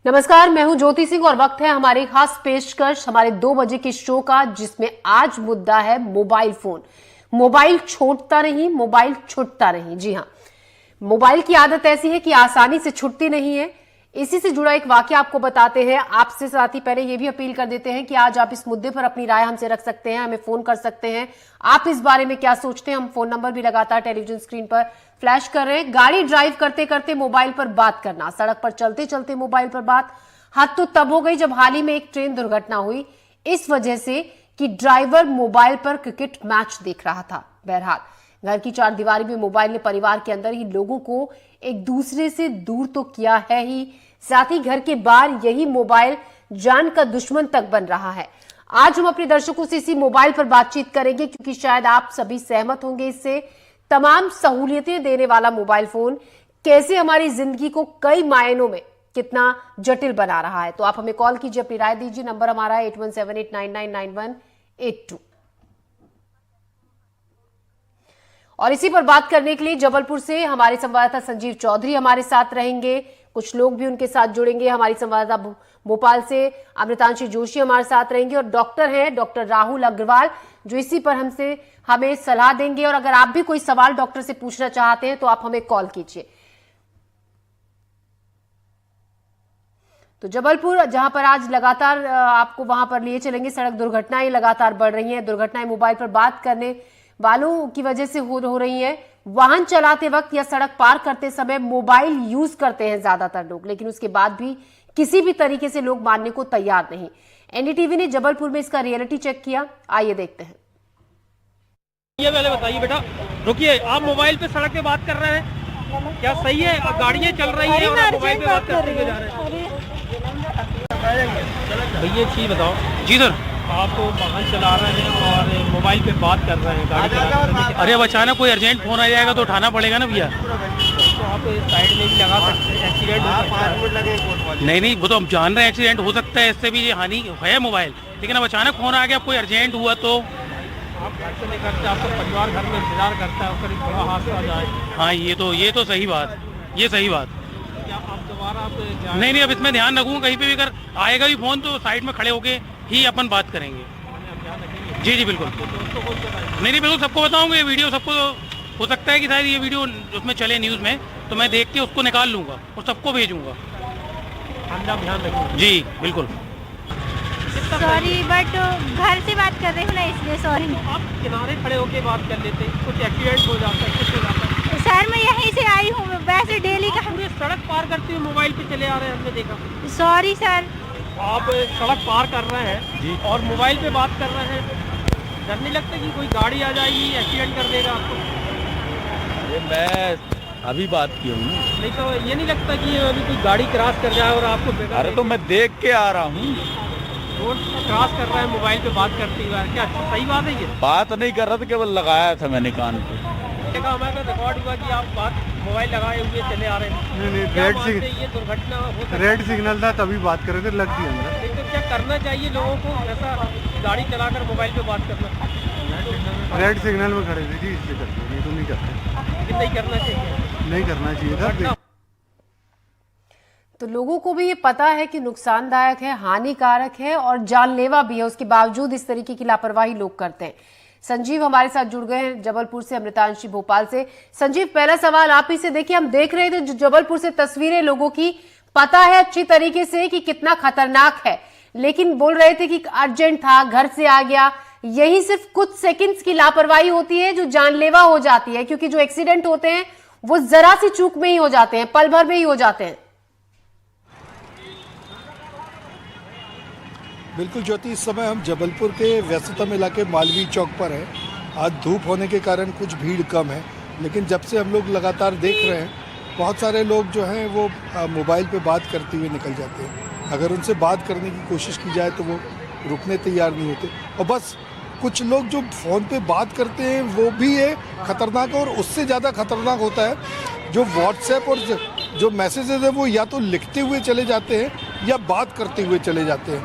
नमस्कार, मैं हूं ज्योति सिंह और वक्त है हमारी खास पेशकश हमारे 2 बजे के शो का, जिसमें आज मुद्दा है मोबाइल फोन। मोबाइल छोड़ता नहीं, मोबाइल छूटता नहीं। जी हां, मोबाइल की आदत ऐसी है कि आसानी से छूटती नहीं है। इसी से जुड़ा एक वाकया आपको बताते हैं। आपसे साथ ही पहले ये भी अपील कर देते हैं कि आज आप इस मुद्दे पर अपनी राय हमसे रख सकते हैं, हमें फोन कर सकते हैं। आप इस बारे में क्या सोचते हैं? हम फोन नंबर भी लगातार टेलीविजन स्क्रीन पर फ्लैश कर रहे हैं। गाड़ी ड्राइव करते करते मोबाइल पर बात करना, सड़क पर चलते चलते मोबाइल पर बात। हद तो तब हो गई जब हाल ही में एक ट्रेन दुर्घटना हुई, इस वजह से कि ड्राइवर मोबाइल पर क्रिकेट मैच देख रहा था। बहरहाल घर की चारदीवारी में मोबाइल ने परिवार के अंदर ही लोगों को एक दूसरे से दूर तो किया है ही, साथ ही घर के बाहर यही मोबाइल जान का दुश्मन तक बन रहा है। आज हम अपने दर्शकों से इसी मोबाइल पर बातचीत करेंगे, क्योंकि शायद आप सभी सहमत होंगे इससे। तमाम सहूलियतें देने वाला मोबाइल फोन कैसे हमारी जिंदगी को कई मायनों में कितना जटिल बना रहा है। तो आप हमें कॉल कीजिए, अपनी राय दीजिए। नंबर हमारा है 8178999182। और इसी पर बात करने के लिए जबलपुर से हमारे संवाददाता संजीव चौधरी हमारे साथ रहेंगे। कुछ लोग भी उनके साथ जुड़ेंगे। हमारी संवाददाता भोपाल से अमृतांशी जोशी हमारे साथ रहेंगे, और डॉक्टर हैं डॉक्टर राहुल अग्रवाल, जो इसी पर हमें सलाह देंगे। और अगर आप भी कोई सवाल डॉक्टर से पूछना चाहते हैं तो आप हमें कॉल कीजिए। तो जबलपुर, जहां पर आज लगातार आपको वहां पर लिए चलेंगे, सड़क दुर्घटनाएं लगातार बढ़ रही हैं। दुर्घटनाएं मोबाइल पर बात करने वालों की वजह से हो रही हैं। वाहन चलाते वक्त या सड़क पार करते समय मोबाइल यूज करते हैं ज्यादातर लोग, लेकिन उसके बाद भी किसी भी तरीके से लोग मानने को तैयार नहीं। एनडीटीवी ने जबलपुर में इसका रियलिटी चेक किया, आइए देखते हैं। ये पहले बताइए बेटा, रुकिए, आप मोबाइल पे सड़क पे बात कर रहे हैं, क्या सही है? गाड़ियाँ चल रही हैं और आप मोबाइल पे बात करते हुए जा रहे हैं। भैया एक चीज बताओ। जी सर। आप वाहन चला रहे हैं और मोबाइल पे बात कर रहे हैं, गाड़ी चला रहे हैं। अरे अब अचानक कोई अर्जेंट फोन आ जाएगा तो उठाना पड़ेगा ना भैया। तो आप साइड में भी लगा सकते हैं, एक्सीडेंट हो सकता है। नहीं, वो तो हम जान रहे हैं एक्सीडेंट हो सकता है, इससे भी हानि है मोबाइल। लेकिन अब अचानक फोन आ गया, कोई अर्जेंट हुआ तो आप घर से नहीं करते, आपका परिवार घर में इंतजार करता है, करीब थोड़ा हादसा आ जाए। हाँ, ये तो सही बात, ये सही बात। क्या आप दोबारा नहीं, अब इसमें ध्यान रखूंगा। कहीं पे भी अगर आएगा भी फोन तो साइड में खड़े होके ही अपन बात करेंगे। जी बिल्कुल। नहीं, बिल्कुल सबको बताऊंगा। ये वीडियो सबको, हो सकता है कि शायद ये वीडियो उसमें चले न्यूज़ में, तो मैं देख के उसको निकाल लूंगा और सबको भेजूंगा। ध्यान रखिए। जी बिल्कुल। सॉरी, बट घर से बात कर रही हूँ ना, इसलिए सॉरी। आप किनारे खड़े होके बात कर लेते, कुछ एक्सीडेंट हो जाता है, कुछ हो जाता है। सर मैं यहीं से आई हूँ, वैसे डेली का। पूरे सड़क पार करते हुए मोबाइल पे चले आ रहे हैं, हमने देखा। Sorry sir. आप सड़क पार कर रहे हैं जी और मोबाइल पे बात कर रहे हैं, डर नहीं लगता कि कोई गाड़ी आ जाएगी, एक्सीडेंट कर देगा आपको? अरे मैं अभी बात की हूँ। नहीं तो ये नहीं लगता कि अभी कोई गाड़ी क्रॉस कर जाए और आपको? अरे तो मैं देख के आ रहा हूँ। रोड क्रॉस कर रहा है मोबाइल पे बात करते हुए, क्या सही बात है ये? बात नहीं कर रहा था, केवल लगाया था मैंने कान पे। हमारे रिकॉर्ड हुआ कि आप बात मोबाइल लगाए हुए चले आ रहे हैं। नहीं, ये दुर्घटना रेड सिग्नल था तभी बात कर रहे थे, लग दी अंदर। तो क्या करना चाहिए लोगों को, ऐसा गाड़ी चलाकर मोबाइल पे बात करना? रेड सिग्नल में खड़े थे जी, इसलिए करते, नहीं तो नहीं करते। लेकिन नहीं करना चाहिए, नहीं करना चाहिए था। तो लोगों को भी ये पता है कि नुकसानदायक है, हानिकारक है और जानलेवा भी है, उसके बावजूद इस तरीके की लापरवाही लोग करते हैं। संजीव हमारे साथ जुड़ गए हैं जबलपुर से, अमृतांशी भोपाल से। संजीव, पहला सवाल आप ही से। देखिए, हम देख रहे थे जबलपुर से तस्वीरें लोगों की, पता है अच्छी तरीके से कि कितना खतरनाक है, लेकिन बोल रहे थे कि अर्जेंट था, घर से आ गया। यही सिर्फ कुछ सेकंड्स की लापरवाही होती है जो जानलेवा हो जाती है, क्योंकि जो एक्सीडेंट होते हैं वो जरा सी चूक में ही हो जाते हैं, पल भर में ही हो जाते हैं। बिल्कुल ज्योति, इस समय हम जबलपुर के व्यस्ततम इलाके मालवीय चौक पर हैं। आज धूप होने के कारण कुछ भीड़ कम है, लेकिन जब से हम लोग लगातार देख रहे हैं, बहुत सारे लोग जो हैं वो मोबाइल पे बात करते हुए निकल जाते हैं। अगर उनसे बात करने की कोशिश की जाए तो वो रुकने तैयार नहीं होते, और बस कुछ लोग जो फ़ोन पे बात करते हैं वो भी है ख़तरनाक। और उससे ज़्यादा खतरनाक होता है जो व्हाट्सएप और जो मैसेजेस है वो या तो लिखते हुए चले जाते हैं या बात करते हुए चले जाते हैं।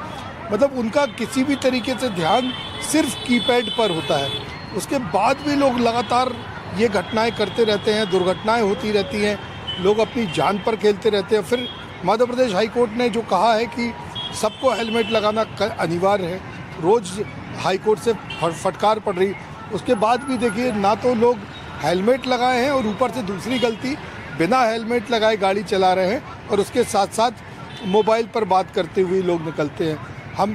मतलब उनका किसी भी तरीके से ध्यान सिर्फ कीपैड पर होता है। उसके बाद भी लोग लगातार ये घटनाएं करते रहते हैं, दुर्घटनाएं होती रहती हैं, लोग अपनी जान पर खेलते रहते हैं, फिर मध्य प्रदेश हाई कोर्ट ने जो कहा है कि सबको हेलमेट लगाना अनिवार्य है, रोज़ हाई कोर्ट से फटकार पड़ रही, उसके बाद भी देखिए ना तो लोग हेलमेट लगाए हैं और ऊपर से दूसरी गलती बिना हेलमेट लगाए गाड़ी चला रहे हैं और उसके साथ साथ मोबाइल पर बात करते हुए लोग निकलते हैं। हम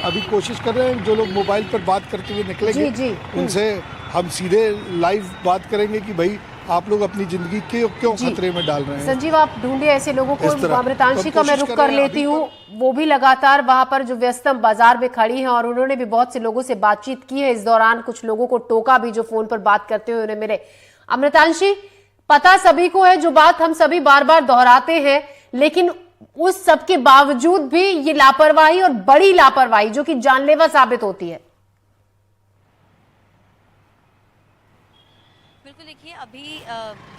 अभी कोशिश कर रहे हैं जो लोग मोबाइल पर बात करते हुए निकलेंगे जी। उनसे हम सीधे लाइव बात करेंगे कि भाई आप लोग अपनी जिंदगी क्यों खतरे में डाल रहे हैं। संजीव, आप ढूंढे ऐसे लोगों को। इस तरह। अमृतांशी तो का मैं कोशिश रुक कर कर रहे हैं लेती अभी हूँ। वो भी लगातार वहां पर जो व्यस्तम बाजार में खड़ी हैं और उन्होंने भी बहुत से लोगों से बातचीत की है। इस दौरान कुछ लोगों को टोका भी जो फोन पर बात करते हुए उन्हें मिले। अमृतांशी, पता सभी को है, जो बात हम सभी बार बार दोहराते हैं, लेकिन उस सब के बावजूद भी ये लापरवाही और बड़ी लापरवाही जो कि जानलेवा साबित होती है। बिल्कुल, देखिए अभी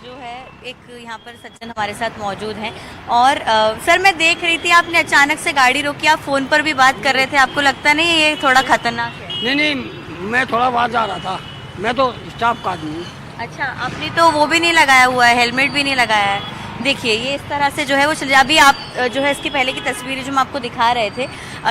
जो है एक यहाँ पर सज्जन हमारे साथ मौजूद हैं और सर मैं देख रही थी आपने अचानक से गाड़ी रोकी, आप फोन पर भी बात कर रहे थे, आपको लगता नहीं ये थोड़ा खतरनाक है? नहीं, मैं थोड़ा बाहर जा रहा था, मैं तो स्टाफ का आदमी हूँ। अच्छा, आपने तो वो भी नहीं लगाया हुआ है, हेलमेट भी नहीं लगाया है। देखिए ये इस तरह से जो है वो चल अभी आप जो है इसके पहले की तस्वीरें जो हम आपको दिखा रहे थे,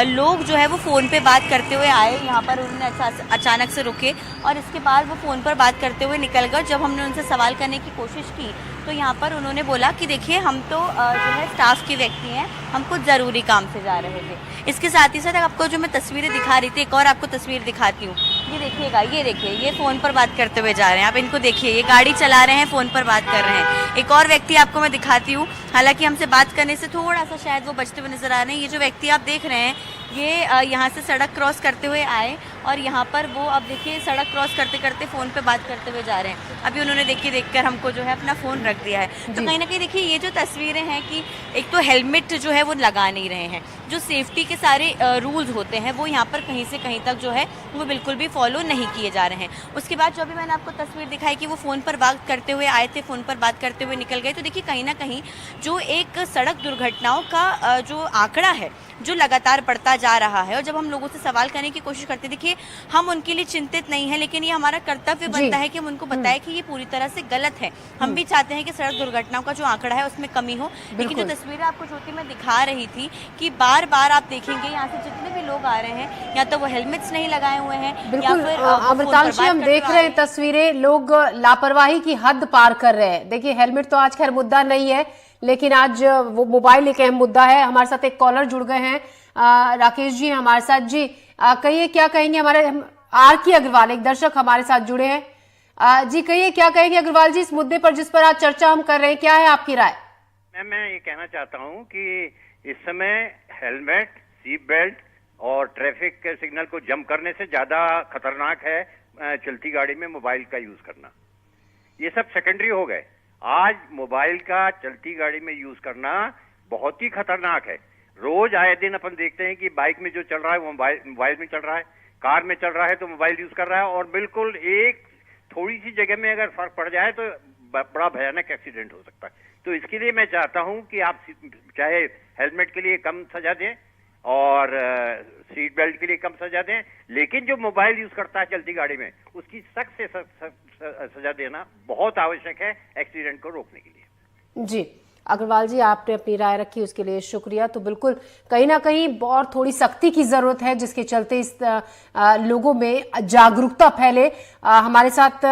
लोग जो है वो फ़ोन पे बात करते हुए आए यहाँ पर, उन्होंने अचानक से रुके और इसके बाद वो फ़ोन पर बात करते हुए निकल गए। जब हमने उनसे सवाल करने की कोशिश की तो यहाँ पर उन्होंने बोला कि देखिए हम तो जो है स्टाफ के व्यक्ति हैं, हम कुछ ज़रूरी काम से जा रहे थे। इसके साथ ही साथ आपको जो मैं तस्वीरें दिखा रही थी, एक और आपको तस्वीर दिखाती हूँ। ये देखिएगा, ये देखिए, ये फ़ोन पर बात करते हुए जा रहे हैं, आप इनको देखिए, ये गाड़ी चला रहे हैं, फ़ोन पर बात कर रहे हैं। एक और व्यक्ति आपको मैं दिखाती हूँ, हालांकि हमसे बात करने से थोड़ा सा शायद वो बचते हुए नजर आ रहे हैं। ये जो व्यक्ति आप देख रहे हैं, ये यहाँ से सड़क क्रॉस करते हुए आए और यहाँ पर वो अब देखिए सड़क क्रॉस करते करते फ़ोन पे बात करते हुए जा रहे हैं। अभी उन्होंने देखकर हमको जो है अपना फ़ोन रख दिया है। तो कहीं ना कहीं देखिए ये जो तस्वीरें हैं कि एक तो हेलमेट जो है वो लगा नहीं रहे हैं, जो सेफ्टी के सारे रूल्स होते हैं वो यहाँ पर कहीं से कहीं तक जो है वो बिल्कुल भी फॉलो नहीं किए जा रहे हैं। उसके बाद जो अभी मैंने आपको तस्वीर दिखाई कि वो फ़ोन पर बात करते हुए आए थे, फ़ोन पर बात करते हुए निकल गए, तो देखिए कहीं ना कहीं जो एक सड़क दुर्घटनाओं का जो आंकड़ा है जो लगातार बढ़ता जा रहा है, और जब हम लोगों से सवाल करने की कोशिश करते, देखिए हम उनके लिए चिंतित नहीं है, लेकिन ये हमारा कर्तव्य बनता है कि हम उनको बताएं कि ये पूरी तरह से गलत है। हम भी चाहते हैं कि सड़क दुर्घटनाओं का जो आंकड़ा है उसमें कमी हो, लेकिन जो तस्वीरें आपको ज्योति में दिखा रही थी कि बार बार आप देखेंगे यहाँ से जितने भी लोग आ रहे हैं या तो वो हेलमेट्स नहीं लगाए हुए हैं। बिल्कुल अमृतांशी, हम देख रहे हैं तस्वीरें, लोग लापरवाही की हद पार कर रहे हैं। देखिए हेलमेट तो आज खैर मुद्दा नहीं है, लेकिन आज वो मोबाइल एक अहम मुद्दा है। हमारे साथ एक कॉलर जुड़ गए हैं, राकेश जी हमारे साथ। जी कहिए, क्या कहेंगे? हमारे आर के अग्रवाल एक दर्शक हमारे साथ जुड़े हैं। जी कहिए, क्या कहेंगे अग्रवाल जी इस मुद्दे पर जिस पर आज चर्चा हम कर रहे हैं, क्या है आपकी राय? मैं ये कहना चाहता हूँ कि इस समय हेलमेट, सीट बेल्ट और ट्रैफिक के सिग्नल को जंप करने से ज्यादा खतरनाक है चलती गाड़ी में मोबाइल का यूज करना। ये सब सेकेंडरी हो गए। आज मोबाइल का चलती गाड़ी में यूज करना बहुत ही खतरनाक है। रोज आए दिन अपन देखते हैं कि बाइक में जो चल रहा है वो मोबाइल में चल रहा है, कार में चल रहा है तो मोबाइल यूज कर रहा है, और बिल्कुल एक थोड़ी सी जगह में अगर फर्क पड़ जाए तो बड़ा भयानक एक्सीडेंट हो सकता है। तो इसके लिए मैं चाहता हूं कि आप चाहे हेलमेट के लिए कम सजा दें और सीट बेल्ट के लिए कम सजा दें, लेकिन जो मोबाइल यूज करता है चलती गाड़ी में उसकी सख्त से सजा देना बहुत आवश्यक है एक्सीडेंट को रोकने के लिए। जी अग्रवाल जी, आपने अपनी राय रखी, उसके लिए शुक्रिया। तो बिल्कुल कहीं ना कहीं और थोड़ी सख्ती की जरूरत है, जिसके चलते इस लोगों में जागरूकता फैले। हमारे साथ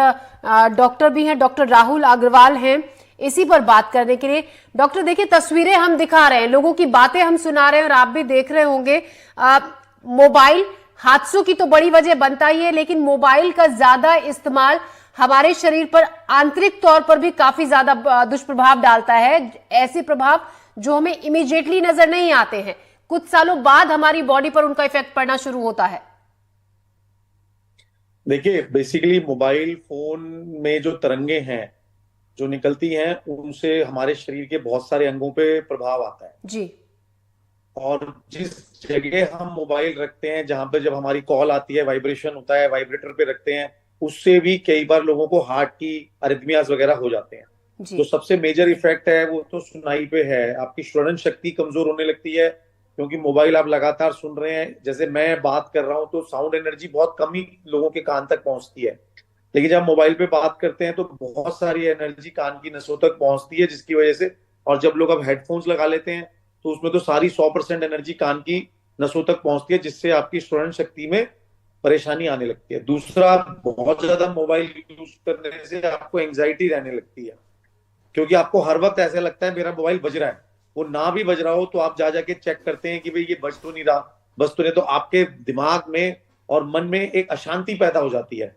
डॉक्टर भी हैं, डॉक्टर राहुल अग्रवाल हैं इसी पर बात करने के लिए। डॉक्टर देखिए, तस्वीरें हम दिखा रहे हैं, लोगों की बातें हम सुना रहे हैं और आप भी देख रहे होंगे। मोबाइल हादसों की तो बड़ी वजह बनता ही है, लेकिन मोबाइल का ज्यादा इस्तेमाल हमारे शरीर पर आंतरिक तौर पर भी काफी ज्यादा दुष्प्रभाव डालता है। ऐसे प्रभाव जो हमें इमीडिएटली नजर नहीं आते हैं, कुछ सालों बाद हमारी बॉडी पर उनका इफेक्ट पड़ना शुरू होता है। देखिए बेसिकली मोबाइल फोन में जो तरंगे हैं जो निकलती हैं, उनसे हमारे शरीर के बहुत सारे अंगों पे प्रभाव आता है जी। और जिस जगह हम मोबाइल रखते हैं, जहां पे जब हमारी कॉल आती है, वाइब्रेशन होता है, वाइब्रेटर पे रखते हैं, उससे भी कई बार लोगों को हार्ट की अरिथमियाज वगैरह हो जाते हैं। तो सबसे मेजर इफेक्ट है वो तो सुनाई पे है। आपकी श्रवण शक्ति कमजोर होने लगती है, क्योंकि मोबाइल आप लगातार सुन रहे हैं। जैसे मैं बात कर रहा हूं तो साउंड एनर्जी बहुत कम ही लोगों के कान तक पहुंचती है, लेकिन जब मोबाइल पे बात करते हैं तो बहुत सारी एनर्जी कान की नसों तक पहुंचती है, जिसकी वजह से और जब लोग अब हेडफोन्स लगा लेते हैं तो उसमें तो सारी 100% एनर्जी कान की नसों तक पहुंचती है, जिससे आपकी श्रवण शक्ति में परेशानी आने लगती है। दूसरा, बहुत ज्यादा मोबाइल यूज करने से आपको एंजाइटी रहने लगती है, क्योंकि आपको हर वक्त ऐसा लगता है मेरा मोबाइल बज रहा है। वो ना भी बज रहा हो तो आप जाके चेक करते हैं कि भाई ये बज तो नहीं रहा, बज तो नहीं, तो आपके दिमाग में और मन में एक अशांति पैदा हो जाती है,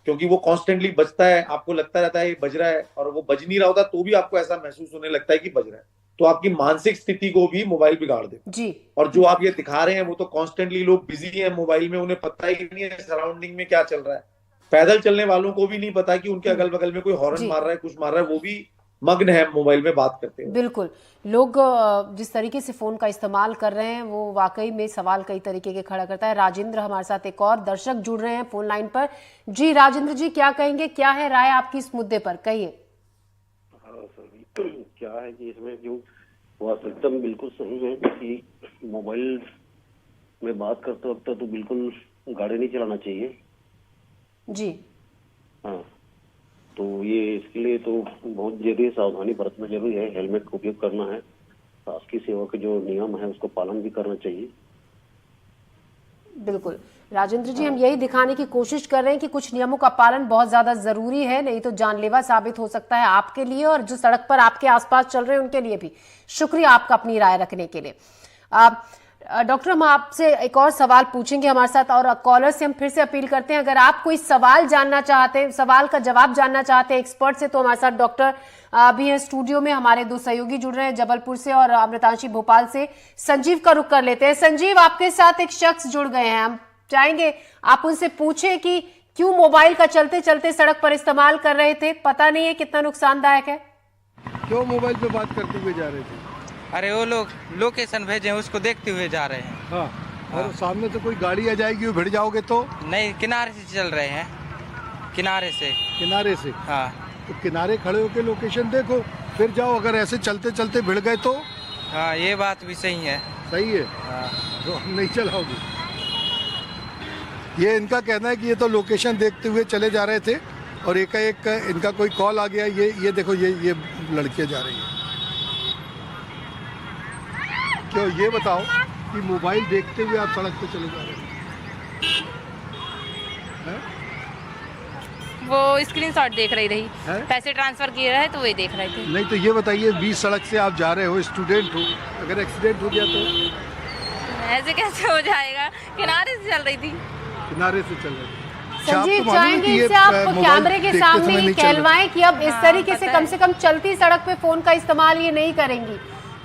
क्योंकि वो कॉन्स्टेंटली बजता है, आपको लगता रहता है ये बज रहा है, और वो बज नहीं रहा होता तो भी आपको ऐसा महसूस होने लगता है कि बज रहा है। तो आपकी मानसिक स्थिति को भी मोबाइल बिगाड़ दे जी। और जो आप ये दिखा रहे हैं वो तो कॉन्स्टेंटली लोग बिजी हैं मोबाइल में, उन्हें पता ही नहीं है सराउंडिंग में क्या चल रहा है। पैदल चलने वालों को भी नहीं पता कि उनके अगल बगल में कोई हॉर्न मार रहा है, कुछ मार रहा है, वो भी मग्न है मोबाइल में बात करते हैं। बिल्कुल, लोग जिस तरीके से फोन का इस्तेमाल कर रहे हैं वो वाकई में सवाल कई तरीके के खड़ा करता है। राजेंद्र हमारे साथ एक और दर्शक जुड़ रहे हैं फोन लाइन पर। जी राजेंद्र जी, क्या कहेंगे, क्या है राय आपकी इस मुद्दे पर, कहिए। हाँ सर, क्या है कि इसमें जो वास्तविकता में बिल्कुल सही है कि मोबाइल में बात करते वक्त तो बिल्कुल गाड़ी नहीं चलाना चाहिए जी। हाँ, तो ये इसके लिए तो बहुत जरूरी सावधानी बरतना जरूरी है। हेलमेट का उपयोग करना है, सांस की सेवा के जो नियम है उसको पालन भी करना चाहिए। बिल्कुल राजेंद्र जी, हम यही दिखाने की कोशिश कर रहे हैं कि कुछ नियमों का पालन बहुत ज्यादा जरूरी है, नहीं तो जानलेवा साबित हो सकता है आपके लिए और जो सड़क पर आपके आसपास चल रहे हैं उनके लिए भी। शुक्रिया आपका अपनी राय रखने के लिए। डॉक्टर, हम आपसे एक और सवाल पूछेंगे हमारे साथ, और कॉलर से हम फिर से अपील करते हैं अगर आप कोई सवाल जानना चाहते हैं, सवाल का जवाब जानना चाहते हैं एक्सपर्ट से, तो हमारे साथ डॉक्टर भी हैं स्टूडियो में। हमारे दो सहयोगी जुड़ रहे हैं जबलपुर से और अमृतांशी भोपाल से। संजीव का रुख कर लेते हैं। संजीव, आपके साथ एक शख्स जुड़ गए हैं, हम चाहेंगे आप उनसे पूछें कि क्यों मोबाइल का चलते चलते सड़क पर इस्तेमाल कर रहे थे, पता नहीं है कितना नुकसानदायक है। क्यों मोबाइल पे बात करते हुए जा रहे थे? अरे वो लोग लोकेशन भेजे हैं उसको देखते हुए जा रहे हैं। हाँ, और सामने से कोई गाड़ी आ जाएगी, वो भिड़ जाओगे तो? नहीं, किनारे से चल रहे हैं, किनारे से। किनारे से? हाँ। तो किनारे खड़े होकर लोकेशन देखो, फिर जाओ। अगर ऐसे चलते चलते भिड़ गए तो? हाँ, ये बात भी सही है। सही है। हाँ। तो हम नहीं चलाओगे। ये इनका कहना है कि ये तो लोकेशन देखते हुए चले जा रहे थे और एकाएक इनका कोई कॉल आ गया। ये देखो, ये लड़कियां जा रही हैं। क्यों, ये बताओ कि मोबाइल देखते हुए आप सड़क पे चले जा रहे हैं? वो स्क्रीनशॉट देख रही रही, पैसे ट्रांसफर किए रहे तो वही देख रहे थे। नहीं तो ये बताइए, 20 सड़क से आप जा रहे हो, स्टूडेंट हो, अगर एक्सीडेंट हो गया तो? ऐसे कैसे हो जाएगा, किनारे से चल रही थी। किनारे से चल रही थी। संजीव, चाहेंगे इससे आप कैमरे के सामने ही कहलवाएं कि अब इस तरीके से कम चलती सड़क पे फोन का इस्तेमाल ये नहीं करेंगी,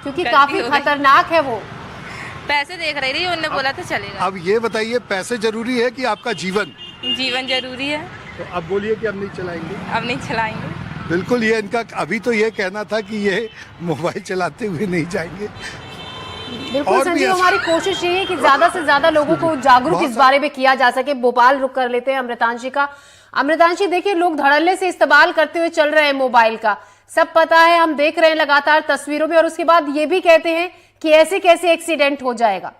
क्योंकि काफी खतरनाक है। वो पैसे देख रही थी, उन्होंने बोला तो चलेगा। अब ये बताइए, पैसे जरूरी है कि आपका जीवन? जीवन जरूरी है। तो अब बोलिए कि अब नहीं चलाएंगे? अब नहीं चलाएंगे। बिल्कुल, ये इनका अभी तो ये कहना था कि ये मोबाइल चलाते हुए नहीं जाएंगे। बिल्कुल संजीव, हमारी कोशिश ये है कि ज्यादा से ज्यादा लोगों को जागरूक इस बारे में किया जा सके। भोपाल रुक कर लेते हैं अमृतांशी का। अमृतांशी, देखिए लोग धड़ल्ले से इस्तेमाल करते हुए चल रहे हैं मोबाइल का, सब पता है, हम देख रहे हैं लगातार तस्वीरों में, और उसके बाद ये भी कहते हैं कि ऐसे कैसे एक्सीडेंट हो जाएगा।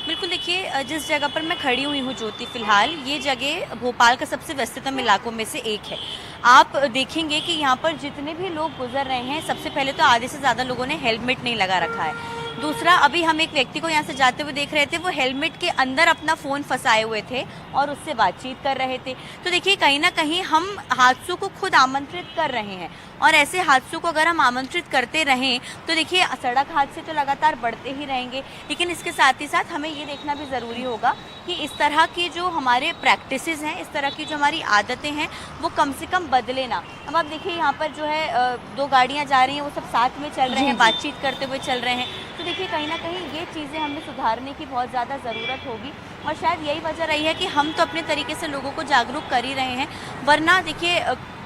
बिल्कुल, देखिए जिस जगह पर मैं खड़ी हुई हूँ ज्योति, फिलहाल ये जगह भोपाल का सबसे व्यस्ततम इलाकों में से एक है। आप देखेंगे कि यहाँ पर जितने भी लोग गुजर रहे हैं, सबसे पहले तो आधे से ज़्यादा लोगों ने हेलमेट नहीं लगा रखा है। दूसरा, अभी हम एक व्यक्ति को यहाँ से जाते हुए देख रहे थे, वो हेलमेट के अंदर अपना फ़ोन फंसाए हुए थे और उससे बातचीत कर रहे थे। तो देखिए कहीं ना कहीं हम हादसों को खुद आमंत्रित कर रहे हैं, और ऐसे हादसों को अगर हम आमंत्रित करते रहें तो देखिए सड़क हादसे तो लगातार बढ़ते ही रहेंगे। लेकिन इसके साथ ही साथ हमें ये देखना भी ज़रूरी होगा कि इस तरह की जो हमारे प्रैक्टिसेस हैं, इस तरह की जो हमारी आदतें हैं, वो कम से कम बदले ना। अब आप देखिए यहाँ पर जो है 2 गाड़ियाँ जा रही हैं, वो सब साथ में चल रहे हैं, बातचीत करते हुए चल रहे हैं। तो देखिए कहीं ना कहीं ये चीज़ें हमें सुधारने की बहुत ज़्यादा ज़रूरत होगी, और शायद यही वजह रही है कि हम तो अपने तरीके से लोगों को जागरूक कर ही रहे हैं। वरना देखिए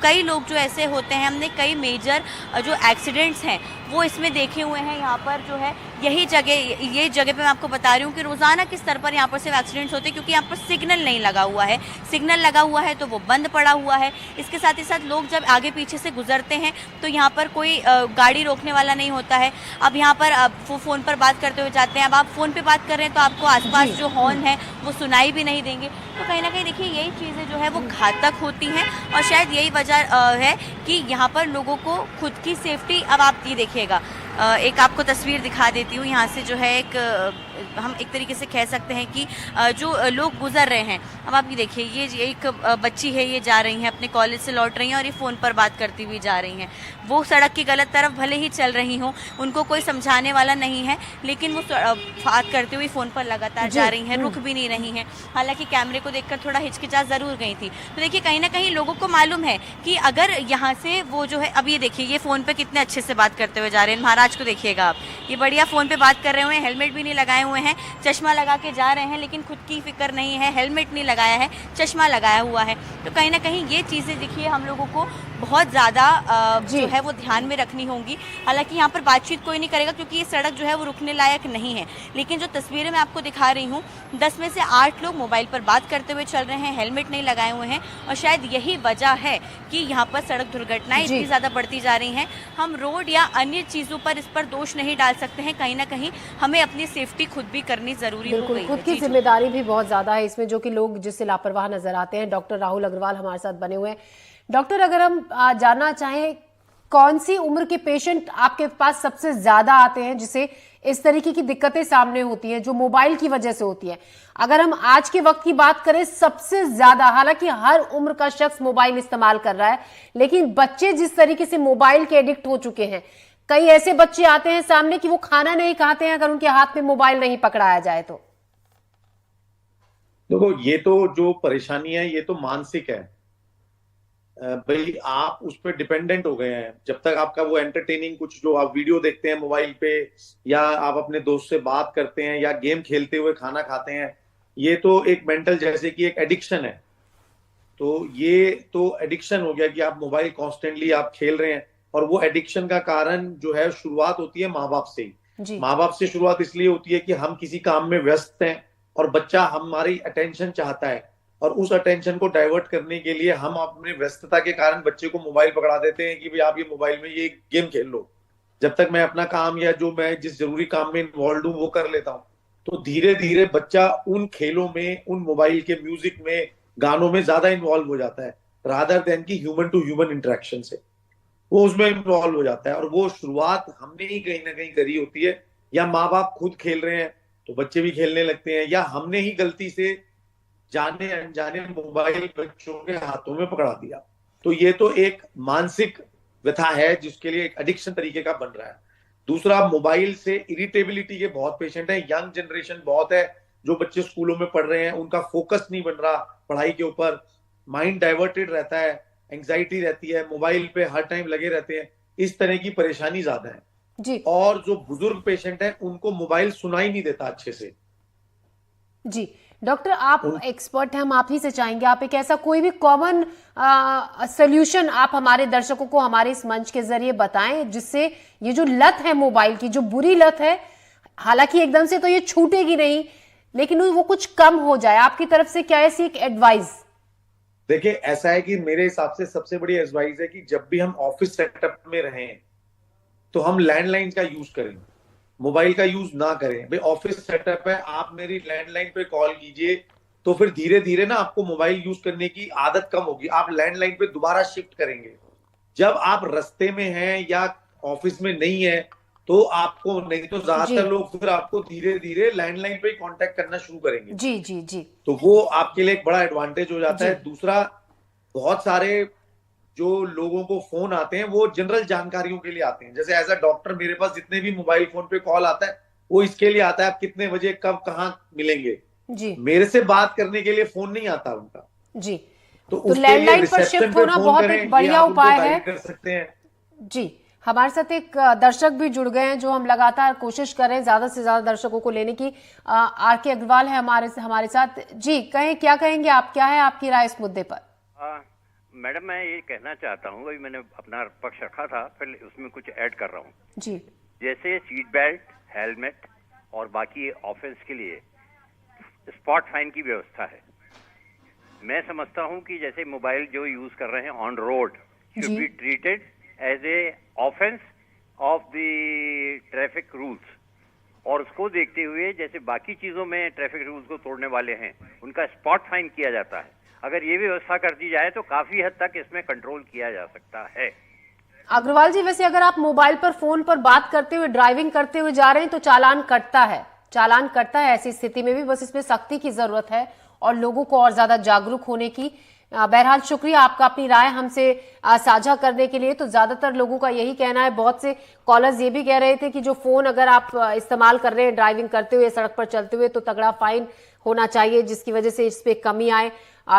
कई लोग जो ऐसे होते हैं, हमने कई मेजर जो एक्सीडेंट्स हैं वो इसमें देखे हुए हैं। यहाँ पर जो है ये जगह पे मैं आपको बता रही हूँ कि रोज़ाना किस स्तर पर यहाँ पर सिर्फ एक्सीडेंट्स होते हैं, क्योंकि यहाँ पर सिग्नल नहीं लगा हुआ है। सिग्नल लगा हुआ है तो वो बंद पड़ा हुआ है। इसके साथ ही साथ लोग जब आगे पीछे से गुजरते हैं तो यहाँ पर कोई गाड़ी रोकने वाला नहीं होता है। अब यहाँ पर वो फ़ोन पर बात करते हुए जाते हैं। अब आप फ़ोन पे बात कर रहे हैं तो आपको आसपास जो हॉर्न है वो सुनाई भी नहीं देंगे। तो कहीं ना कहीं देखिए यही चीज़ें जो है वो घातक होती हैं और शायद यही वजह है कि यहाँ पर लोगों को खुद की सेफ्टी, अब आप ये देखिएगा, एक आपको तस्वीर दिखा देती हूँ। यहाँ से जो है हम एक तरीके से कह सकते हैं कि जो लोग गुजर रहे हैं, अब आप ये देखिए, ये एक बच्ची है, ये जा रही हैं अपने कॉलेज से लौट रही हैं और ये फ़ोन पर बात करती हुई जा रही हैं। वो सड़क की गलत तरफ भले ही चल रही हों, उनको कोई समझाने वाला नहीं है, लेकिन वो बात करते हुए फ़ोन पर लगातार जा रही हैं, रुक भी नहीं रही हैं। हालांकि कैमरे को देखकर थोड़ा हिचकिचा ज़रूर गई थी। तो देखिए कहीं ना कहीं लोगों को मालूम है कि अगर यहाँ से वो जो है, अब ये देखिए ये फ़ोन पर कितने अच्छे से बात करते हुए जा रहे हैं। महाराज को देखिएगा आप, ये बढ़िया फ़ोन पे बात कर रहे हुए हैं, हेलमेट भी नहीं लगाए हुए हैं, चश्मा लगा के जा रहे हैं, लेकिन खुद की फिक्र नहीं है, हेलमेट नहीं लगाया है, चश्मा लगाया हुआ है। तो कहीं ना कहीं ये चीज़ें देखिए हम लोगों को बहुत ज़्यादा जो है वो ध्यान में रखनी होंगी। हालांकि यहाँ पर बातचीत कोई नहीं करेगा क्योंकि ये सड़क जो है वो रुकने लायक नहीं है, लेकिन जो तस्वीरें मैं आपको दिखा रही हूँ, 10 में से 8 लोग मोबाइल पर बात करते हुए चल रहे हैं, हेलमेट नहीं लगाए हुए हैं, और शायद यही वजह है कि यहाँ पर सड़क दुर्घटनाएं इतनी ज़्यादा बढ़ती जा रही हैं। हम रोड या अन्य चीज़ों पर इस पर दोष नहीं डाल सकते हैं, कहीं ना कहीं हमें अपनी सेफ्टी खुद भी करनी जरूरी हो गई है। खुद की जिम्मेदारी भी बहुत ज्यादा है इसमें, जो कि लोग जिससे लापरवाह नजर आते हैं। डॉक्टर राहुल अग्रवाल हमारे साथ बने हुए हैं। डॉक्टर, अगर हम जानना चाहें, कौन सी उम्र के पेशेंट आपके पास सबसे ज्यादा आते हैं जिसे इस तरीके की दिक्कतें सामने होती हैं जो मोबाइल की वजह से होती है? अगर हम आज के वक्त की बात करें, सबसे ज्यादा, हालांकि हर उम्र का शख्स मोबाइल इस्तेमाल कर रहा है, लेकिन बच्चे जिस तरीके से मोबाइल के एडिक्ट हो चुके हैं, कई ऐसे बच्चे आते हैं सामने कि वो खाना नहीं खाते हैं अगर उनके हाथ में मोबाइल नहीं पकड़ाया जाए तो। देखो, ये तो जो परेशानी है ये तो मानसिक है भाई, आप उस पर डिपेंडेंट हो गए हैं। जब तक आपका वो एंटरटेनिंग कुछ जो आप वीडियो देखते हैं मोबाइल पे, या आप अपने दोस्त से बात करते हैं, या गेम खेलते हुए खाना खाते हैं, ये तो एक मेंटल, जैसे कि एक एडिक्शन है। तो ये तो एडिक्शन हो गया कि आप मोबाइल कॉन्स्टेंटली आप खेल रहे हैं, और वो एडिक्शन का कारण जो है शुरुआत होती है माँ बाप से ही। माँ बाप से शुरुआत इसलिए होती है कि हम किसी काम में व्यस्त हैं और बच्चा हमारी अटेंशन चाहता है, और उस अटेंशन को डाइवर्ट करने के लिए हम अपने व्यस्तता के कारण बच्चे को मोबाइल पकड़ा देते हैं कि भाई आप ये मोबाइल में ये गेम खेल लो, जब तक मैं अपना काम या जो मैं जिस जरूरी काम में इन्वॉल्व हूं वो कर लेता हूं। तो धीरे धीरे बच्चा उन खेलों में, उन मोबाइल के म्यूजिक में, गानों में ज्यादा इन्वॉल्व हो जाता है, रादर देन की ह्यूमन टू ह्यूमन इंटरेक्शन से वो उसमें इन्वॉल्व हो जाता है। और वो शुरुआत हमने ही कहीं ना कहीं करी होती है, या माँ बाप खुद खेल रहे हैं तो बच्चे भी खेलने लगते हैं, या हमने ही गलती से जाने अनजाने मोबाइल बच्चों के हाथों में पकड़ा दिया। तो ये तो एक मानसिक व्यथा है जिसके लिए एक एडिक्शन तरीके का बन रहा है। दूसरा, मोबाइल से इरिटेबिलिटी के बहुत पेशेंट हैं, यंग जनरेशन बहुत है, जो बच्चे स्कूलों में पढ़ रहे हैं, उनका फोकस नहीं बन रहा पढ़ाई के ऊपर, माइंड डाइवर्टेड रहता है, एंग्जाइटी रहती है, मोबाइल पे हर टाइम लगे रहते हैं, इस तरह की परेशानी ज्यादा है जी। और जो बुजुर्ग पेशेंट है उनको मोबाइल सुनाई नहीं देता अच्छे से। जी डॉक्टर, आप एक्सपर्ट हैं, हम आप ही से चाहेंगे, आप एक ऐसा कोई भी कॉमन सॉल्यूशन आप हमारे दर्शकों को हमारे इस मंच के जरिए बताएं जिससे ये जो लत है मोबाइल की, जो बुरी लत है, हालांकि एकदम से तो ये छूटेगी नहीं, लेकिन वो कुछ कम हो जाए, आपकी तरफ से क्या ऐसी एक एडवाइस? देखिए, ऐसा है कि मेरे हिसाब से सबसे बड़ी एडवाइस है कि जब भी हम ऑफिस सेटअप में रहें तो हम लैंडलाइन का यूज करें, मोबाइल का यूज ना करें। भाई ऑफिस सेटअप है, आप मेरी लैंडलाइन पे कॉल कीजिए, तो फिर धीरे धीरे ना आपको मोबाइल यूज करने की आदत कम होगी, आप लैंडलाइन पे दोबारा शिफ्ट करेंगे। जब आप रास्ते में हैं या ऑफिस में नहीं है तो आपको, नहीं तो ज्यादातर लोग फिर आपको धीरे धीरे लैंडलाइन पे कांटेक्ट करना शुरू करेंगे। जी जी जी। तो वो आपके लिए एक बड़ा एडवांटेज हो जाता है। दूसरा, बहुत सारे जो लोगों को फोन आते हैं वो जनरल जानकारियों के लिए आते हैं। जैसे एज अ डॉक्टर मेरे पास जितने भी मोबाइल फोन पे कॉल आता है वो इसके लिए आता है, आप कितने बजे कब कहाँ मिलेंगे जी। मेरे से बात करने के लिए फोन नहीं आता उनका जी। तो लैंडलाइन पर शिफ्ट होना बहुत एक बढ़िया उपाय है, कर सकते हैं जी। हमारे साथ एक दर्शक भी जुड़ गए हैं जो हम लगातार कोशिश कर रहे हैं ज्यादा से ज्यादा दर्शकों को लेने की। आर.के. अग्रवाल है हमारे साथ। जी, कहें, क्या कहेंगे आप, क्या है आपकी राय इस मुद्दे पर? मैडम मैं ये कहना चाहता हूँ, अभी मैंने अपना पक्ष रखा था, फिर उसमें कुछ ऐड कर रहा हूँ जी। जैसे सीट बेल्ट, हेलमेट और बाकी ऑफेंस के लिए स्पॉट फाइन की व्यवस्था है। मैं समझता हूँ कि जैसे मोबाइल जो यूज कर रहे हैं on road should be treated as a offence of the traffic rules, और उसको देखते हुए जैसे बाकी चीजों में ट्रैफिक रूल्स को तोड़ने वाले हैं उनका स्पॉट फाइन किया जाता है। अगर ये व्यवस्था कर दी जाए तो काफी हद तक इसमें कंट्रोल किया जा सकता है। अग्रवाल जी, वैसे अगर आप मोबाइल पर फोन पर बात करते हुए ड्राइविंग करते हुए जा रहे हैं तो चालान कटता है। ऐसी स्थिति में भी बस इसमें सख्ती की जरूरत है और लोगों को और ज्यादा जागरूक होने की। बहरहाल शुक्रिया आपका अपनी राय हमसे साझा करने के लिए। तो ज्यादातर लोगों का यही कहना है, बहुत से कॉलर्स ये भी कह रहे थे कि जो फोन अगर आप इस्तेमाल कर रहे हैं ड्राइविंग करते हुए, सड़क पर चलते हुए, तो तगड़ा फाइन होना चाहिए जिसकी वजह से इस पे कमी आए।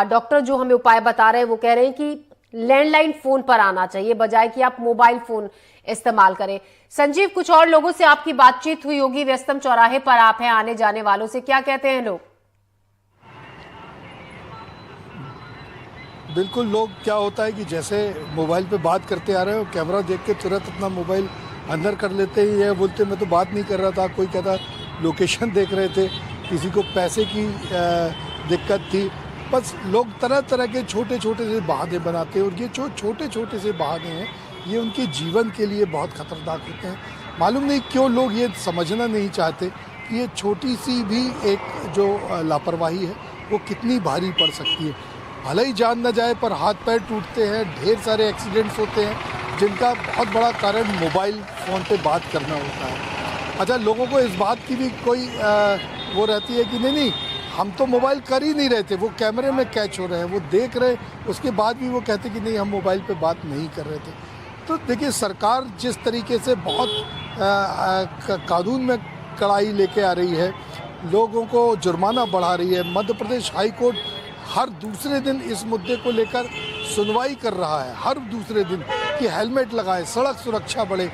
डॉक्टर जो हमें उपाय बता रहे हैं वो कह रहे हैं कि लैंडलाइन फोन पर आना चाहिए बजाय कि आप मोबाइल फोन इस्तेमाल करें। संजीव, कुछ और लोगों से आपकी बातचीत हुई होगी, व्यस्तम चौराहे पर आप हैं, आने जाने वालों से क्या कहते हैं लोग? बिल्कुल, लोग क्या होता है कि जैसे मोबाइल पे बात करते आ रहे हो, कैमरा देख के तुरंत अपना मोबाइल अंदर कर लेते हैं, ये बोलते मैं तो बात नहीं कर रहा था, कोई कहता लोकेशन देख रहे थे, किसी को पैसे की दिक्कत थी। बस लोग तरह तरह के छोटे छोटे से बहाने बनाते हैं और ये जो छोटे छोटे से बहाने हैं ये उनके जीवन के लिए बहुत खतरनाक होते हैं। मालूम नहीं क्यों लोग ये समझना नहीं चाहते कि ये छोटी सी भी एक जो लापरवाही है वो कितनी भारी पड़ सकती है। भले ही जान न जाए पर हाथ पैर टूटते हैं, ढेर सारे एक्सीडेंट्स होते हैं जिनका बहुत बड़ा कारण मोबाइल फ़ोन पे बात करना होता है। अच्छा, लोगों को इस बात की भी कोई वो रहती है कि नहीं हम तो मोबाइल कर ही नहीं रहे थे, वो कैमरे में कैच हो रहे हैं, वो देख रहे, उसके बाद भी वो कहते कि नहीं हम मोबाइल पे बात नहीं कर रहे थे। तो देखिए, सरकार जिस तरीके से बहुत कानून में कड़ाई लेके आ रही है, लोगों को जुर्माना बढ़ा रही है। मध्य प्रदेश हाई कोर्ट हर दूसरे दिन इस मुद्दे को लेकर सुनवाई कर रहा है, हर दूसरे दिन, कि हेलमेट लगाएं, सड़क सुरक्षा बढ़े,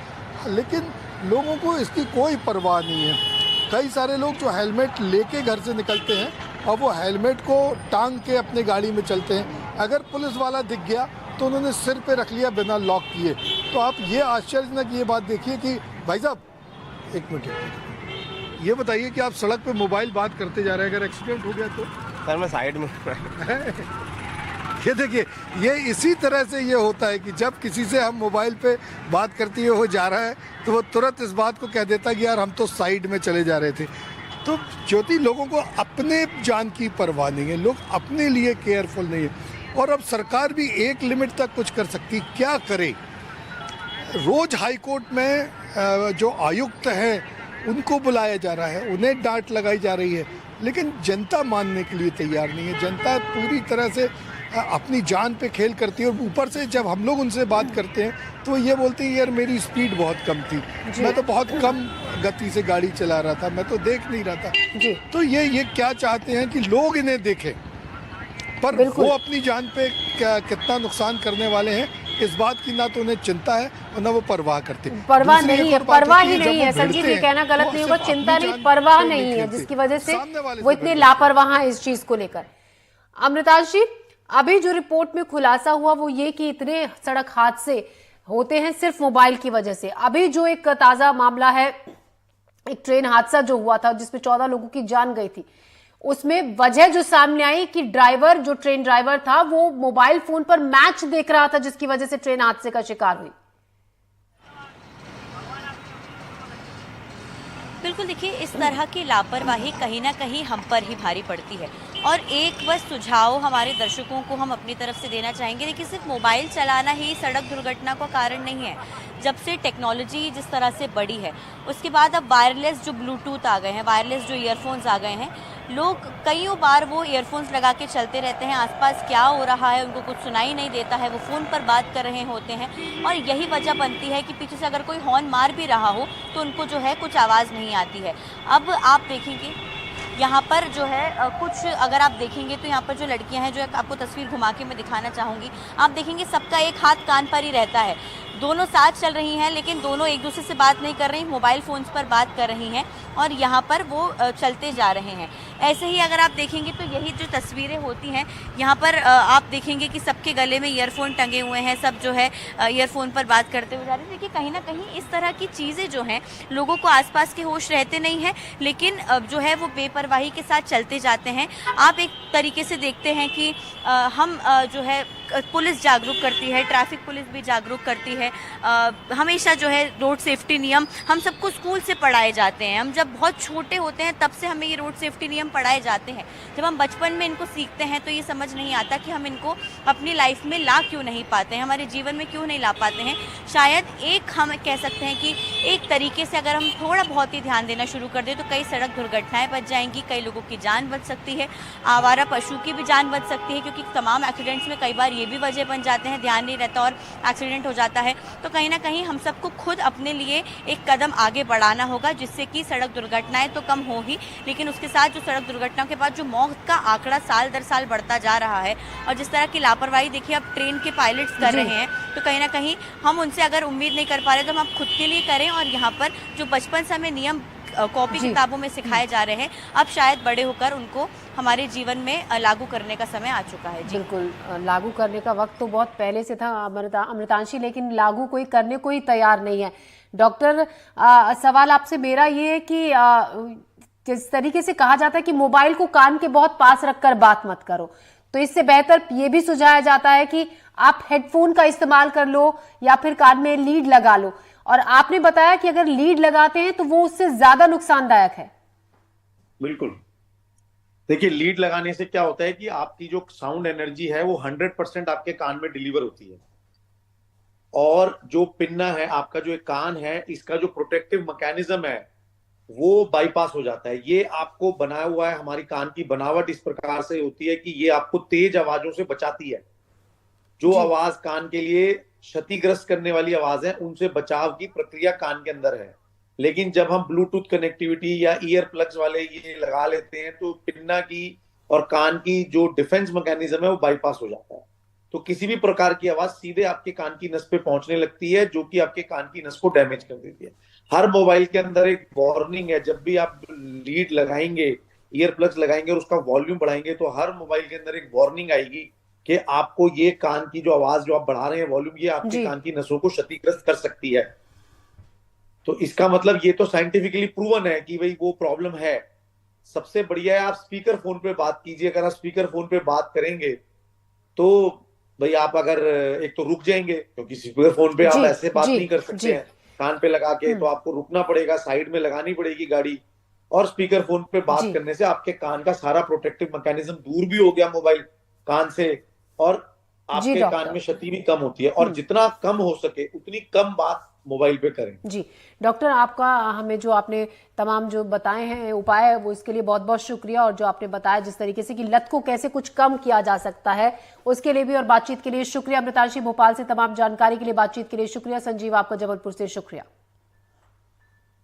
लेकिन लोगों को इसकी कोई परवाह नहीं है। कई सारे लोग जो हेलमेट लेके घर से निकलते हैं और वो हेलमेट को टांग के अपने गाड़ी में चलते हैं। अगर पुलिस वाला दिख गया तो उन्होंने सिर पे रख लिया बिना लॉक किए। तो आप ये आश्चर्यजनक ये बात देखिए कि भाई साहब, एक मिनट, ये बताइए कि आप सड़क पे मोबाइल बात करते जा रहे हैं, अगर एक्सीडेंट हो गया तो? सर मैं साइड में ये देखिए, ये इसी तरह से ये होता है कि जब किसी से हम मोबाइल पे बात करते हुए हो जा रहा है तो वो तुरंत इस बात को कह देता है कि यार हम तो साइड में चले जा रहे थे। तो ज्योति, लोगों को अपने जान की परवाह नहीं है, लोग अपने लिए केयरफुल नहीं है। और अब सरकार भी एक लिमिट तक कुछ कर सकती, क्या करे? रोज हाई कोर्ट में जो आयुक्त हैं उनको बुलाया जा रहा है, उन्हें डांट लगाई जा रही है, लेकिन जनता मानने के लिए तैयार नहीं है। जनता पूरी तरह से अपनी जान पे खेल करती है और ऊपर से जब हम लोग उनसे बात करते हैं तो ये बोलते हैं यार मेरी स्पीड बहुत कम थी, मैं तो बहुत कम गति से गाड़ी चला रहा था, मैं तो देख नहीं रहा था। तो ये क्या चाहते हैं कि लोग इन्हें देखें, पर वो अपनी जान पे कितना नुकसान करने वाले हैं इस बात की ना तो उन्हें चिंता है और ना वो परवाह करते। परवाह नहीं है, परवाह ही नहीं है संजीव, ये कहना गलत नहीं होगा, चिंता नहीं, परवाह नहीं है, जिसकी वजह से वो इतने लापरवाह हैं इस चीज को लेकर। अमृताज जी, अभी जो रिपोर्ट में खुलासा हुआ वो ये कि इतने सड़क हादसे होते हैं सिर्फ मोबाइल की वजह से। अभी जो एक ताजा मामला है, एक ट्रेन हादसा जो हुआ था जिसमें 14 लोगों की जान गई थी, उसमें वजह जो सामने आई कि ड्राइवर, जो ट्रेन ड्राइवर था, वो मोबाइल फोन पर मैच देख रहा था, जिसकी वजह से ट्रेन हादसे का शिकार हुई। बिल्कुल, देखिए इस तरह की लापरवाही कहीं ना कहीं हम पर ही भारी पड़ती है। और एक बस सुझाव हमारे दर्शकों को हम अपनी तरफ से देना चाहेंगे, देखिए सिर्फ मोबाइल चलाना ही सड़क दुर्घटना का कारण नहीं है। जब से टेक्नोलॉजी जिस तरह से बढ़ी है, उसके बाद अब वायरलेस जो ब्लूटूथ आ गए हैं, वायरलेस जो ईयरफोन्स आ गए हैं, लोग कईयों बार वो ईयरफोन्स लगा के चलते रहते हैं, आसपास क्या हो रहा है उनको कुछ सुनाई नहीं देता है, वो फ़ोन पर बात कर रहे होते हैं और यही वजह बनती है कि पीछे से अगर कोई हॉर्न मार भी रहा हो तो उनको जो है कुछ आवाज़ नहीं आती है। अब आप देखेंगे यहाँ पर जो है कुछ, अगर आप देखेंगे तो यहाँ पर जो लड़कियाँ हैं, जो आपको तस्वीर घुमा के मैं दिखाना चाहूँगी, आप देखेंगे सबका एक हाथ कान पर ही रहता है, दोनों साथ चल रही हैं लेकिन दोनों एक दूसरे से बात नहीं कर रही, मोबाइल फ़ोन्स पर बात कर रही हैं। और यहाँ पर वो चलते जा रहे हैं। ऐसे ही अगर आप देखेंगे तो यही जो तस्वीरें होती हैं, यहाँ पर आप देखेंगे कि सबके गले में ईयरफोन टंगे हुए हैं, सब जो है ईयरफोन पर बात करते हुए जा रहे हैं। देखिए कहीं ना कहीं इस तरह की चीज़ें जो हैं, लोगों को आसपास के होश रहते नहीं हैं, लेकिन जो है वो बेपरवाही के साथ चलते जाते हैं। आप एक तरीके से देखते हैं कि हम जो है पुलिस जागरूक करती है, ट्रैफिक पुलिस भी जागरूक करती है। हमेशा जो है रोड सेफ्टी नियम हम सबको स्कूल से पढ़ाए जाते हैं। हम जब बहुत छोटे होते हैं तब से हमें ये रोड सेफ्टी नियम पढ़ाए जाते हैं। जब हम बचपन में इनको सीखते हैं तो ये समझ नहीं आता कि हम इनको अपनी लाइफ में ला क्यों नहीं पाते हैं, हमारे जीवन में क्यों नहीं ला पाते हैं। शायद एक हम कह सकते हैं कि एक तरीके से अगर हम थोड़ा बहुत ही ध्यान देना शुरू कर दें तो कई सड़क दुर्घटनाएं बच जाएंगी, कई लोगों की जान बच सकती है, आवारा पशु की भी जान बच सकती है, क्योंकि तमाम एक्सीडेंट्स में कई बार ये भी वजह बन जाते हैं, ध्यान नहीं रहता और एक्सीडेंट हो जाता है। तो कहीं ना कहीं हम सबको खुद अपने लिए एक कदम आगे बढ़ाना होगा, जिससे कि सड़क दुर्घटनाएं तो कम हो ही, लेकिन उसके साथ जो सड़क दुर्घटनाओं के बाद जो मौत का आंकड़ा साल दर साल बढ़ता जा रहा है और जिस तरह की लापरवाही देखिए अब ट्रेन के पायलट्स कर रहे हैं, तो कहीं ना कहीं हम उनसे अगर उम्मीद नहीं कर पा रहे तो हम खुद के लिए करें। और यहाँ पर जो बचपन से हमें नियम कॉपी किताबों में सिखाए जा रहे हैं, अब शायद बड़े होकर उनको हमारे जीवन में लागू करने का समय आ चुका है। बिल्कुल, लागू करने का वक्त तो बहुत पहले से था अमृतांशी, लेकिन लागू कोई करने को ही तैयार नहीं है। डॉक्टर, सवाल आपसे मेरा ये है कि जिस तरीके से कहा जाता है कि मोबाइल को कान के बहुत पास रखकर बात मत करो, तो इससे बेहतर ये भी सुझाया जाता है कि आप हेडफोन का इस्तेमाल कर लो या फिर कान में लीड लगा लो। और आपने बताया कि अगर लीड लगाते हैं तो वो उससे ज्यादा नुकसानदायक है। बिल्कुल, देखिए लीड लगाने से क्या होता है कि आपकी जो साउंड एनर्जी है वो 100% आपके कान में डिलीवर होती है, और जो पिन्ना है आपका, जो एक कान है, इसका जो प्रोटेक्टिव मैकेनिज्म है वो बाईपास हो जाता है। ये आपको बनाया हुआ है, हमारी कान की बनावट इस प्रकार से होती है कि ये आपको तेज आवाजों से बचाती है। जो आवाज कान के लिए क्षतिग्रस्त करने वाली आवाज है, उनसे बचाव की प्रक्रिया कान के अंदर है। लेकिन जब हम ब्लूटूथ कनेक्टिविटी या ईयर प्लग्स वाले ये लगा लेते हैं तो पिन्ना की और कान की जो डिफेंस मैकेनिज्म है वो बाईपास हो जाता है। तो किसी भी प्रकार की आवाज सीधे आपके कान की नस पे पहुंचने लगती है, जो कि आपके कान की नस को डैमेज कर देती है। हर मोबाइल के अंदर एक वार्निंग है, जब भी आप लीड लगाएंगे, ईयर प्लग्स लगाएंगे और उसका वॉल्यूम बढ़ाएंगे तो हर मोबाइल के अंदर एक वार्निंग आएगी कि आपको ये कान की जो आवाज जो आप बढ़ा रहे हैं वॉल्यूम, ये आपके कान की नसों को क्षतिग्रस्त कर सकती है। तो इसका मतलब ये तो साइंटिफिकली प्रूवन है कि भाई वो प्रॉब्लम है। सबसे बढ़िया है आप स्पीकर फोन पे बात कीजिए। अगर आप स्पीकर फोन पे बात करेंगे तो भाई आप अगर एक तो रुक जाएंगे, क्योंकि स्पीकर फोन पे आप ऐसे बात नहीं कर सकते हैं कान पे लगा के, तो आपको रुकना पड़ेगा, साइड में लगानी पड़ेगी गाड़ी। और स्पीकर फोन पे बात करने से आपके कान का सारा प्रोटेक्टिव मैकेनिज्म दूर भी हो गया मोबाइल कान से, और आपके कान में क्षति भी कम होती है। और जितना कम हो सके उतनी कम बात मोबाइल पे करें। जी डॉक्टर, आपका हमें जो आपने तमाम जो बताए हैं उपाय, वो इसके लिए बहुत बहुत शुक्रिया। और जो आपने बताया जिस तरीके से कि लत को कैसे कुछ कम किया जा सकता है, उसके लिए भी और बातचीत के लिए शुक्रिया। अमृतांशी भोपाल से तमाम जानकारी के लिए, बातचीत के लिए शुक्रिया। संजीव, आपका जबलपुर से शुक्रिया।